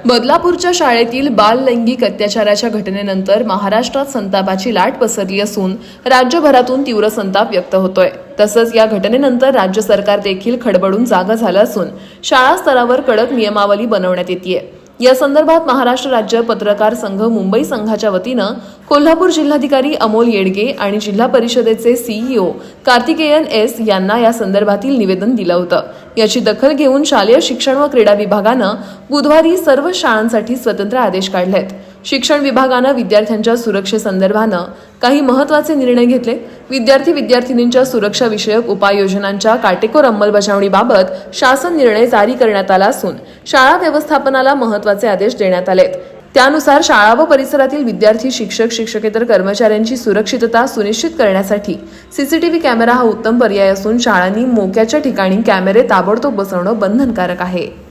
बदलापूरच्या शाळेतील बाल लैंगिक अत्याचाराच्या घटनेनंतर महाराष्ट्रात संतापाची लाट पसरली असून राज्यभरातून तीव्र संताप व्यक्त होतोय। तसंच या घटनेनंतर राज्य सरकार देखील खडबडून जागा झालं असून शाळा स्तरावर कडक नियमावली बनवण्यात येतेय। या संदर्भात महाराष्ट्र राज्य पत्रकार संघ मुंबई संघाच्या वतीनं कोल्हापूर जिल्हाधिकारी अमोल येडगे आणि जिल्हा परिषदेचे सीईओ कार्तिकेयन एस यांना या संदर्भातील निवेदन दिलं होतं। याची दखल घेऊन शालेय शिक्षण व क्रीडा विभागानं बुधवारी सर्व शाळांसाठी स्वतंत्र आदेश काढलेत। शिक्षण विभागानं विद्यार्थ्यांच्या सुरक्षेसंदर्भानं काही महत्त्वाचे निर्णय घेतले। विद्यार्थी-विद्यार्थिनींच्या सुरक्षा विषयक उपाययोजनांच्या काटेकोर अंमलबजावणीबाबत शासन निर्णय जारी करण्यात आला असून शाळा व्यवस्थापनाला महत्त्वाचे आदेश देण्यात आलेत। त्यानुसार शाळा व परिसरातील विद्यार्थी, शिक्षक, शिक्षकेतर कर्मचाऱ्यांची सुरक्षितता सुनिश्चित करण्यासाठी सीसीटीव्ही कॅमेरा हा उत्तम पर्याय असून शाळांनी मोक्याच्या ठिकाणी कॅमेरे ताबडतोब बसवणं बंधनकारक आहे।